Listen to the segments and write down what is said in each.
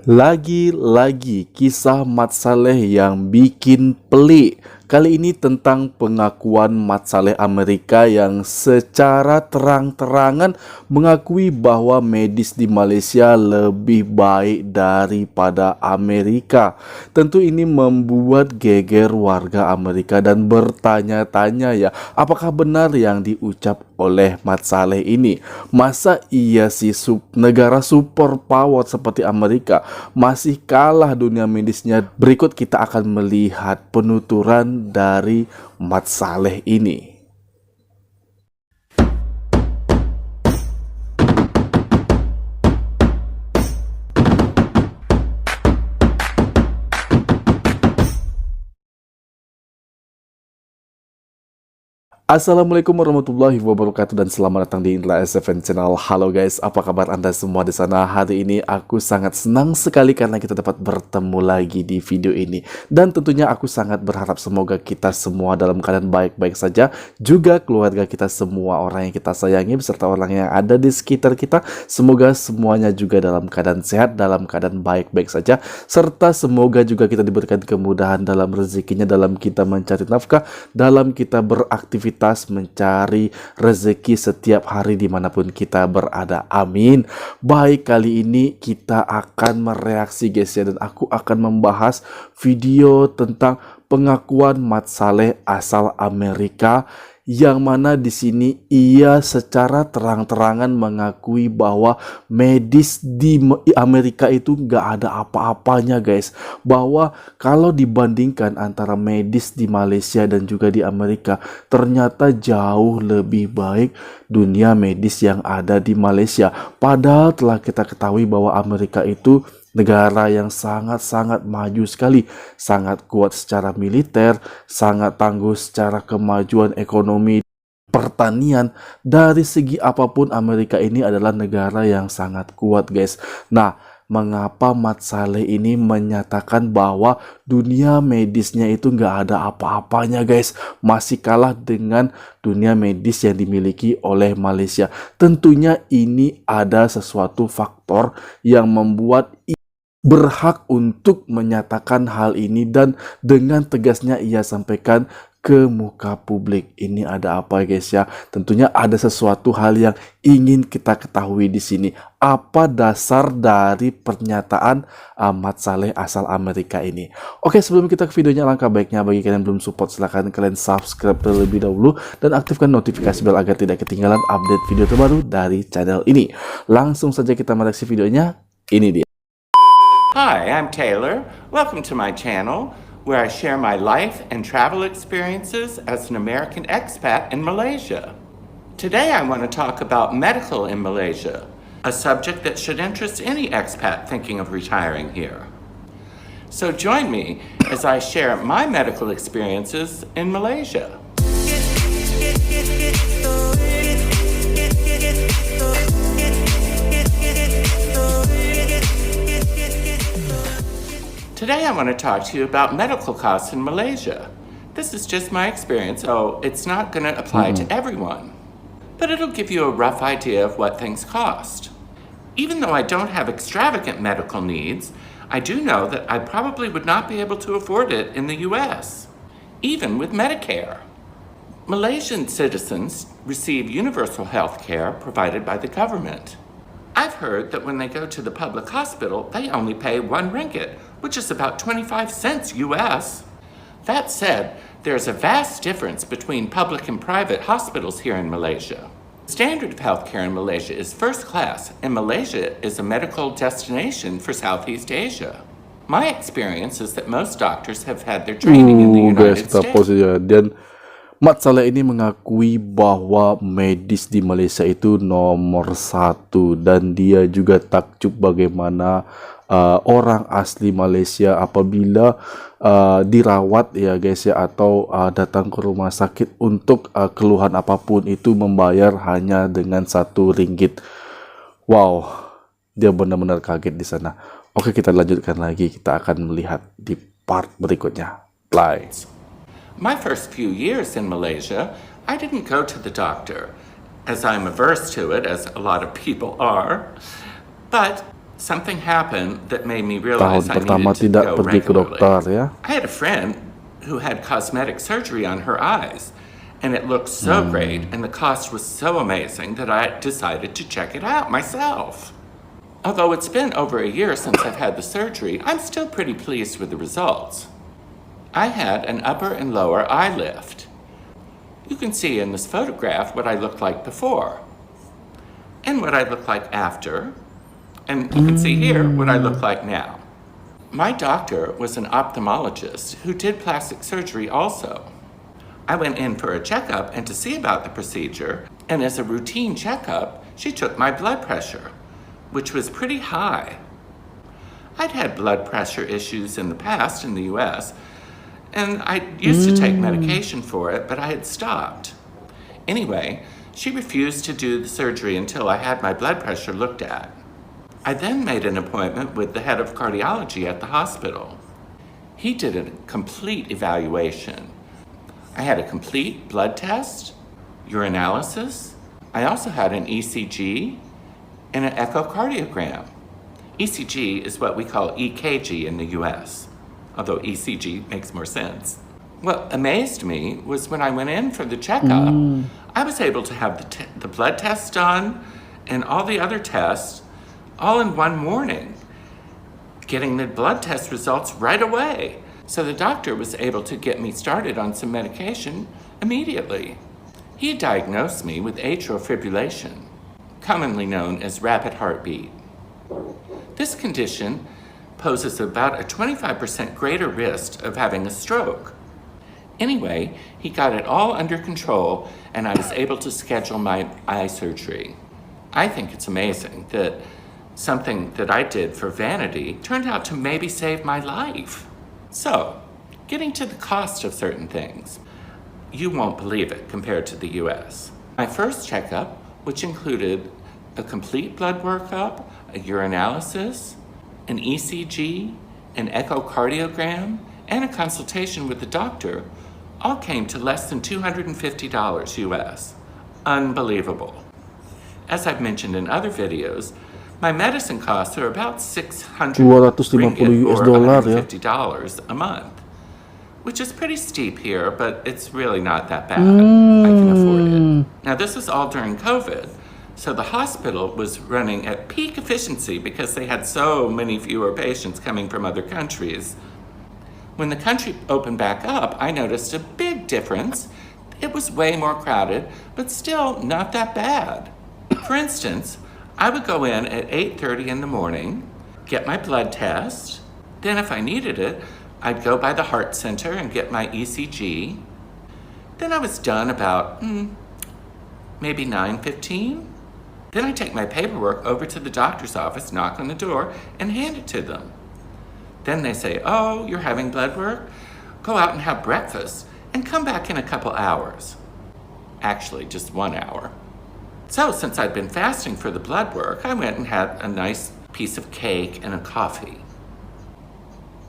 Lagi-lagi kisah Mat Salleh yang bikin pelik. Kali ini tentang pengakuan Mat Salleh Amerika yang secara terang-terangan mengakui bahwa medis di Malaysia lebih baik daripada Amerika. Tentu ini membuat geger warga Amerika dan bertanya-tanya ya, apakah benar yang diucap oleh Mat Salleh ini? Masa iya sih negara superpower seperti Amerika masih kalah dunia medisnya? Berikut kita akan melihat penuturan dari Mat Salleh ini. Assalamualaikum warahmatullahi wabarakatuh dan selamat datang di Indra SFN Channel. Halo guys, apa kabar Anda semua di sana? Hari ini aku sangat senang sekali karena kita dapat bertemu lagi di video ini. Dan tentunya aku sangat berharap semoga kita semua dalam keadaan baik-baik saja. Juga keluarga kita semua, orang yang kita sayangi beserta orang yang ada di sekitar kita, semoga semuanya juga dalam keadaan sehat, dalam keadaan baik-baik saja. Serta semoga juga kita diberikan kemudahan dalam rezekinya, dalam kita mencari nafkah, dalam kita beraktivitas mencari rezeki setiap hari dimanapun kita berada. Amin. Baik, kali ini kita akan mereaksi guys ya, dan aku akan membahas video tentang pengakuan Mat Salleh asal Amerika, yang mana di sini ia secara terang-terangan mengakui bahwa medis di Amerika itu nggak ada apa-apanya guys. Bahwa kalau dibandingkan antara medis di Malaysia dan juga di Amerika, ternyata jauh lebih baik dunia medis yang ada di Malaysia. Padahal telah kita ketahui bahwa Amerika itu negara yang sangat-sangat maju sekali, sangat kuat secara militer, sangat tangguh secara kemajuan ekonomi, pertanian. Dari segi apapun Amerika ini adalah negara yang sangat kuat guys. Nah, mengapa Mat Salleh ini menyatakan bahwa dunia medisnya itu nggak ada apa-apanya guys, masih kalah dengan dunia medis yang dimiliki oleh Malaysia? Tentunya ini ada sesuatu faktor yang membuat berhak untuk menyatakan hal ini, dan dengan tegasnya ia sampaikan ke muka publik. Ini ada apa guys ya? Tentunya ada sesuatu hal yang ingin kita ketahui di sini. Apa dasar dari pernyataan Mat Salleh asal Amerika ini? Oke, sebelum kita ke videonya, langkah baiknya bagi kalian yang belum support, silahkan kalian subscribe terlebih dahulu dan aktifkan notifikasi bel agar tidak ketinggalan update video terbaru dari channel ini. Langsung saja kita mereaksi videonya. Ini dia. Hi, I'm Taylor. Welcome to my channel, where I share my life and travel experiences as an American expat in Malaysia. Today I want to talk about medical in Malaysia, a subject that should interest any expat thinking of retiring here. So join me as I share my medical experiences in Malaysia. Today I want to talk to you about medical costs in Malaysia. This is just my experience, so it's not going to apply to everyone. But it'll give you a rough idea of what things cost. Even though I don't have extravagant medical needs, I do know that I probably would not be able to afford it in the US, even with Medicare. Malaysian citizens receive universal health care provided by the government. I've heard that when they go to the public hospital, they only pay 1 ringgit, which is about 25 cents US. That said, there's a vast difference between public and private hospitals here in Malaysia. Standard of healthcare in Malaysia is first class, and Malaysia is a medical destination for Southeast Asia. My experience is that most doctors have had their training in the United States. Dan Mat Salleh ini mengakui bahwa medis di Malaysia itu nomor 1, dan dia juga takjub bagaimana orang asli Malaysia apabila dirawat ya guys ya, atau datang ke rumah sakit untuk keluhan apapun itu membayar hanya dengan 1 ringgit. Wow, dia benar-benar kaget di sana. Oke, kita lanjutkan lagi, kita akan melihat di part berikutnya. Play. My first few years in Malaysia, I didn't go to the doctor, as I'm averse to it, as a lot of people are. But Something happened that made me Tahun realize I pertama needed to tidak go pergi ke dokter regularly. ya. I had a friend who had cosmetic surgery on her eyes, and it looked so great, and the cost was so amazing that I decided to check it out myself. Although it's been over a year since I've had the surgery, I'm still pretty pleased with the results. I had an upper and lower eye lift. You can see in this photograph what I looked like before, and what I look like after, and you can see here what I look like now. My doctor was an ophthalmologist who did plastic surgery also. I went in for a checkup and to see about the procedure, and as a routine checkup, she took my blood pressure, which was pretty high. I'd had blood pressure issues in the past in the US, and I used to take medication for it, but I had stopped. Anyway, she refused to do the surgery until I had my blood pressure looked at. I then made an appointment with the head of cardiology at the hospital. He did a complete evaluation. I had a complete blood test, urinalysis. I also had an ECG and an echocardiogram. ECG is what we call EKG in the US, although ECG makes more sense. What amazed me was when I went in for the checkup, I was able to have the blood test done and all the other tests all in one morning, getting the blood test results right away. So the doctor was able to get me started on some medication immediately. He diagnosed me with atrial fibrillation, commonly known as rapid heartbeat. This condition poses about a 25% greater risk of having a stroke. Anyway, he got it all under control, and I was able to schedule my eye surgery. I think it's amazing that something that I did for vanity turned out to maybe save my life. So, getting to the cost of certain things. You won't believe it compared to the US. My first checkup, which included a complete blood workup, a urinalysis, an ECG, an echocardiogram, and a consultation with the doctor, all came to less than $250 US. Unbelievable. As I've mentioned in other videos, my medicine costs are about 600 ringgit or $150 a month, which is pretty steep here, but it's really not that bad. I can afford it. Now, this was all during COVID, so the hospital was running at peak efficiency because they had so many fewer patients coming from other countries. When the country opened back up, I noticed a big difference. It was way more crowded, but still not that bad. For instance, I would go in at 8:30 in the morning, get my blood test, then if I needed it, I'd go by the heart center and get my ECG. Then I was done about maybe 9:15. Then I take my paperwork over to the doctor's office, knock on the door, and hand it to them. Then they say, oh, you're having blood work? Go out and have breakfast and come back in a couple hours. Actually, just 1 hour. So since I'd been fasting for the blood work, I went and had a nice piece of cake and a coffee.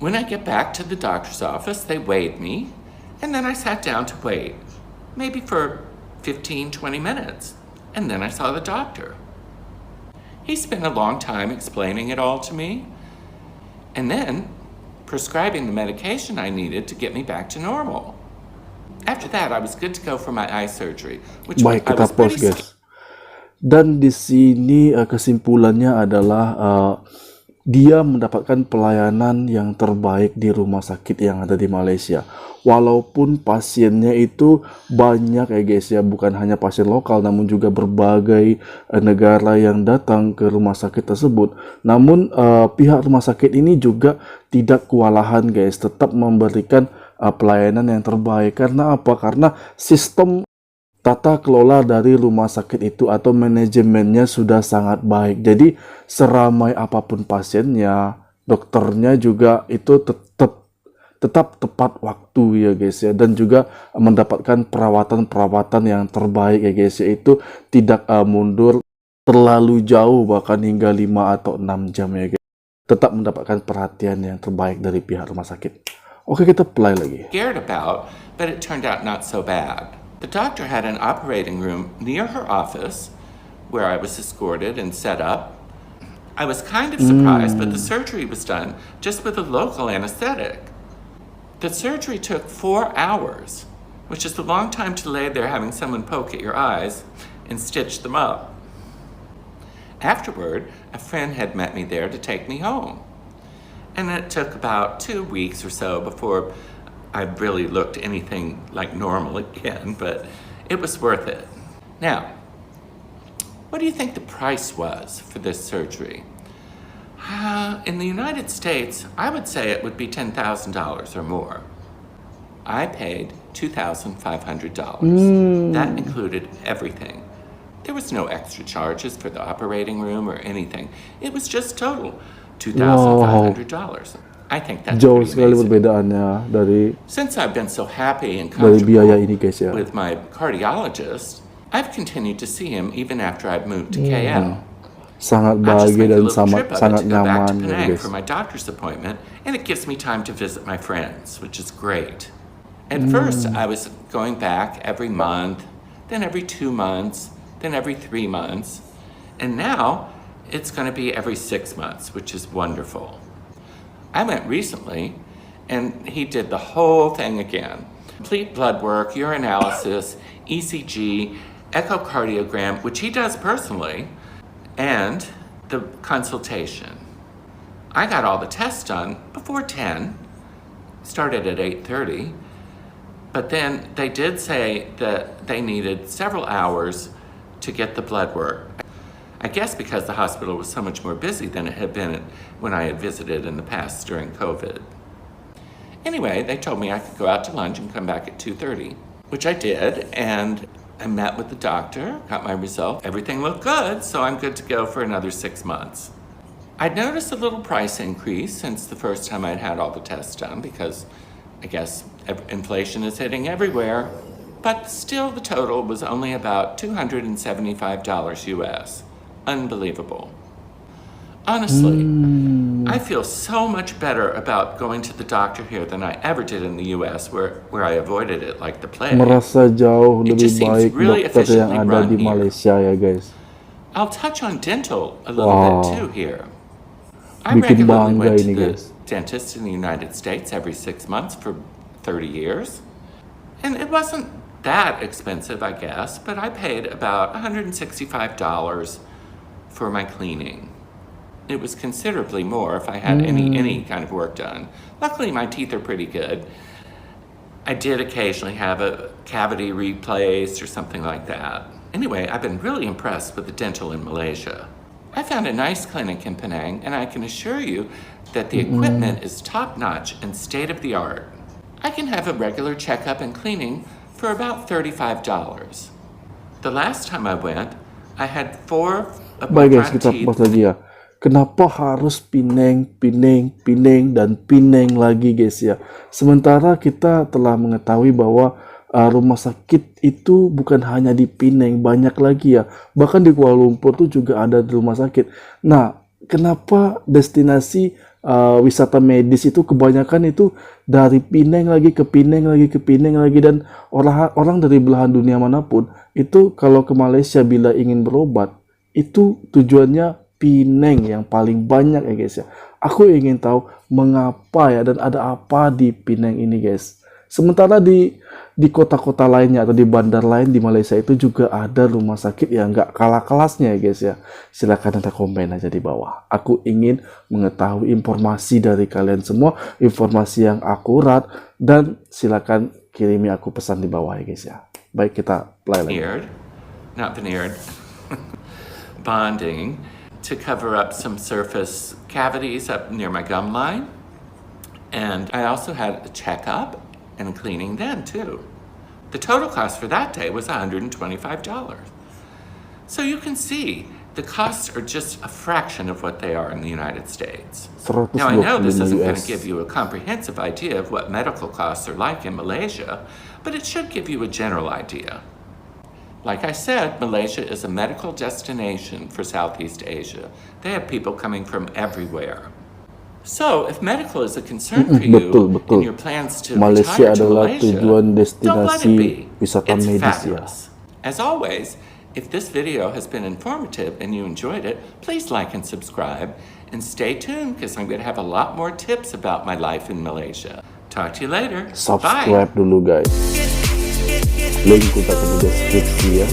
When I get back to the doctor's office, they weighed me, and then I sat down to wait, maybe for 15, 20 minutes, and then I saw the doctor. He spent a long time explaining it all to me, and then prescribing the medication I needed to get me back to normal. After that, I was good to go for my eye surgery, which Baik, I kita was pause pretty guys. Dan di sini kesimpulannya adalah dia mendapatkan pelayanan yang terbaik di rumah sakit yang ada di Malaysia. Walaupun pasiennya itu banyak ya guys ya, bukan hanya pasien lokal namun juga berbagai negara yang datang ke rumah sakit tersebut. Namun pihak rumah sakit ini juga tidak kewalahan guys, tetap memberikan pelayanan yang terbaik. Karena apa? Karena sistem tata kelola dari rumah sakit itu atau manajemennya sudah sangat baik. Jadi seramai apapun pasiennya, dokternya juga itu tetap tepat waktu ya guys ya, dan juga mendapatkan perawatan yang terbaik ya guys ya, itu tidak mundur terlalu jauh bahkan hingga 5 atau 6 jam ya guys. Tetap mendapatkan perhatian yang terbaik dari pihak rumah sakit. Oke, kita play lagi. scared about, but it turned out not so bad. The doctor had an operating room near her office where I was escorted and set up. I was kind of surprised, but the surgery was done just with a local anesthetic. The surgery took 4 hours, which is a long time to lay there having someone poke at your eyes and stitch them up. Afterward, a friend had met me there to take me home. And it took about 2 weeks or so before I really looked anything like normal again, but it was worth it. Now, what do you think the price was for this surgery? In the United States, I would say it would be $10,000 or more. I paid $2,500. That included everything. There was no extra charges for the operating room or anything. It was just total $2,500. I think that's Jauh pretty sekali amazing. perbedaannya dari Since I've been so happy and biaya comfortable ini guys ya. with my cardiologist, I've continued to see him even after I've moved to KL. Sangat I just bahagia make a dan little trip of it sangat to go back to nyaman ya Penang guys. for my doctor's appointment, and it gives me time to visit my friends, which is great. At first, I was going back every month, then every 2 months, then every 3 months, and now it's going to be every 6 months, which is wonderful. I went recently, and he did the whole thing again. Complete blood work, urinalysis, ECG, echocardiogram, which he does personally, and the consultation. I got all the tests done before 10, started at 8:30, but then they did say that they needed several hours to get the blood work. I guess because the hospital was so much more busy than it had been when I had visited in the past during COVID. Anyway, they told me I could go out to lunch and come back at 2:30, which I did, and I met with the doctor, got my result. Everything looked good, so I'm good to go for another 6 months. I'd noticed a little price increase since the first time I'd had all the tests done because I guess inflation is hitting everywhere, but still the total was only about $275 US. Unbelievable. Honestly, I feel so much better about going to the doctor here than I ever did in the US where I avoided it like the plague. Merasa jauh It lebih just seems baik really dokter yang efficiently ada run di here. Malaysia ya guys. I'll touch on dental a little Wow. bit too here. I Bikin regularly bangga went to ini, the guys. dentist in the United States every 6 months for 30 years. And it wasn't that expensive, I guess, but I paid about $165 for my cleaning. It was considerably more if I had any kind of work done. Luckily, my teeth are pretty good. I did occasionally have a cavity replaced or something like that. Anyway, I've been really impressed with the dental in Malaysia. I found a nice clinic in Penang, and I can assure you that the equipment is top-notch and state-of-the-art. I can have a regular checkup and cleaning for about $35. The last time I went, I had 4 of my Baik guys, front kita teeth. pause lagi ya. Kenapa harus Penang dan Penang lagi guys ya? Sementara kita telah mengetahui bahwa rumah sakit itu bukan hanya di Penang, banyak lagi ya. Bahkan di Kuala Lumpur tuh juga ada rumah sakit. Nah, kenapa destinasi wisata medis itu kebanyakan itu dari Penang lagi ke Penang lagi ke Penang lagi, dan orang dari belahan dunia manapun itu kalau ke Malaysia bila ingin berobat itu tujuannya Penang yang paling banyak ya guys ya. Aku ingin tahu mengapa ya, dan ada apa di Penang ini guys. Sementara di kota-kota lainnya atau di bandar lain di Malaysia itu juga ada rumah sakit yang nggak kalah kelasnya ya guys ya. Silakan anda komen aja di bawah. Aku ingin mengetahui informasi dari kalian semua, informasi yang akurat, dan silakan kirimi aku pesan di bawah ya guys ya. Baik, kita play lagi. Veneered, bonding to cover up some surface cavities up near my gum line. And I also had a checkup and cleaning then too. The total cost for that day was $125. So you can see the costs are just a fraction of what they are in the United States. Now I know this isn't going to US. give you a comprehensive idea of what medical costs are like in Malaysia, but it should give you a general idea. Like I said, Malaysia is a medical destination for Southeast Asia. They have people coming from everywhere. So, if medical is a concern for you Betul. and your plans to Malaysia retire to adalah Malaysia, tujuan don't let it destinasi be. wisata It's medis ya. fabulous. As always, If this video has been informative and you enjoyed it, please like and subscribe. And stay tuned because I'm going to have a lot more tips about my life in Malaysia. Talk to you later. Bye. Subscribe dulu guys. Link ku taruh di deskripsi ya.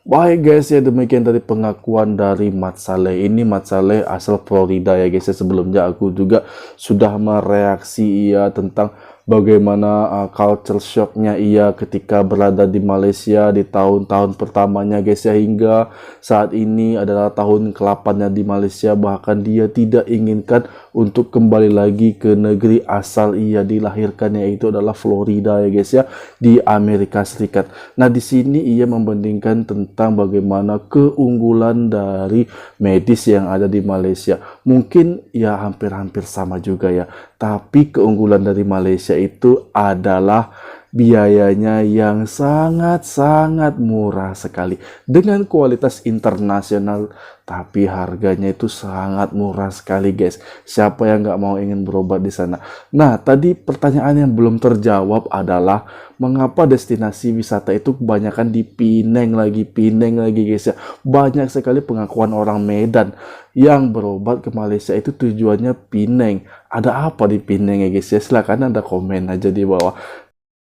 Baik guys ya, demikian tadi pengakuan dari Mat Salleh. Ini Mat Salleh asal Florida ya guys ya. Sebelumnya aku juga sudah mereaksi ia tentang bagaimana culture shocknya ia ketika berada di Malaysia di tahun-tahun pertamanya guys ya, hingga saat ini adalah tahun ke-8-nya di Malaysia. Bahkan dia tidak inginkan untuk kembali lagi ke negeri asal ia dilahirkan, yaitu adalah Florida ya guys ya, di Amerika Serikat. Nah, di sini ia membandingkan tentang bagaimana keunggulan dari medis yang ada di Malaysia. Mungkin ya hampir-hampir sama juga ya, tapi keunggulan dari Malaysia itu adalah biayanya yang sangat-sangat murah sekali dengan kualitas internasional, tapi harganya itu sangat murah sekali guys. Siapa yang nggak mau ingin berobat di sana? Nah, tadi pertanyaan yang belum terjawab adalah mengapa destinasi wisata itu kebanyakan di Penang lagi guys ya. Banyak sekali pengakuan orang Medan yang berobat ke Malaysia itu tujuannya Penang. Ada apa di Penang ya guys ya? Silahkan Anda komen aja di bawah.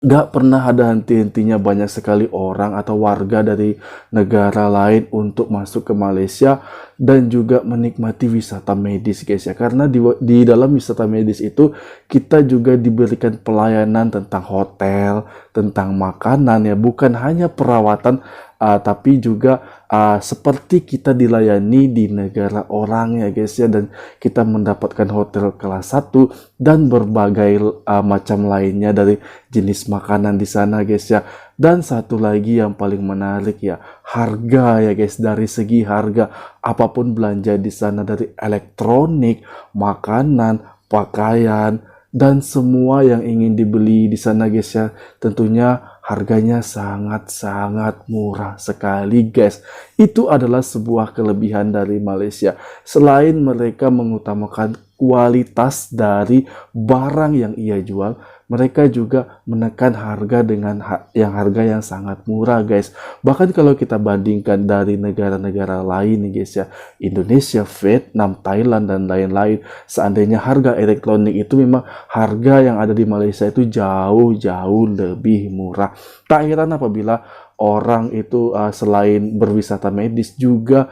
Gak pernah ada henti-hentinya banyak sekali orang atau warga dari negara lain untuk masuk ke Malaysia dan juga menikmati wisata medis guys ya. Karena di dalam wisata medis itu kita juga diberikan pelayanan tentang hotel, tentang makanan ya, bukan hanya perawatan tapi juga seperti kita dilayani di negara orang ya guys ya, dan kita mendapatkan hotel kelas 1 dan berbagai macam lainnya dari jenis makanan di sana guys ya. Dan satu lagi yang paling menarik ya, harga ya guys. Dari segi harga, apapun belanja di sana, dari elektronik, makanan, pakaian, dan semua yang ingin dibeli di sana guys ya, tentunya harganya sangat-sangat murah sekali guys. Itu adalah sebuah kelebihan dari Malaysia. Selain mereka mengutamakan kualitas dari barang yang ia jual, mereka juga menekan harga dengan harga yang sangat murah guys. Bahkan kalau kita bandingkan dari negara-negara lain nih guys ya, Indonesia, Vietnam, Thailand, dan lain-lain, seandainya harga elektronik itu memang harga yang ada di Malaysia itu jauh-jauh lebih murah. Tak heran apabila orang itu selain berwisata medis juga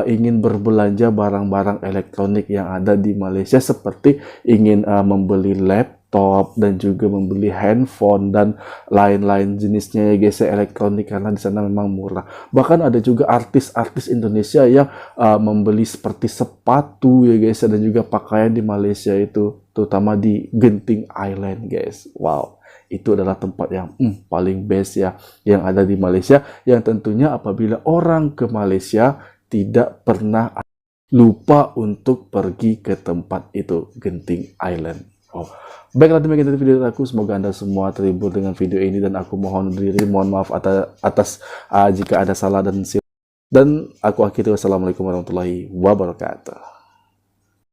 ingin berbelanja barang-barang elektronik yang ada di Malaysia, seperti ingin membeli laptop dan juga membeli handphone dan lain-lain jenisnya ya guys ya, elektronik, karena di sana memang murah. Bahkan ada juga artis-artis Indonesia yang membeli seperti sepatu ya guys ya, dan juga pakaian di Malaysia itu, terutama di Genting Island guys. Wow, itu adalah tempat yang paling best ya yang ada di Malaysia, yang tentunya apabila orang ke Malaysia tidak pernah lupa untuk pergi ke tempat itu, Genting Island. Oh, baiklah, demikian tadi video aku. Semoga Anda semua terhibur dengan video ini, dan aku mohon maaf atas jika ada salah dan aku akhiri. Wassalamualaikum warahmatullahi wabarakatuh.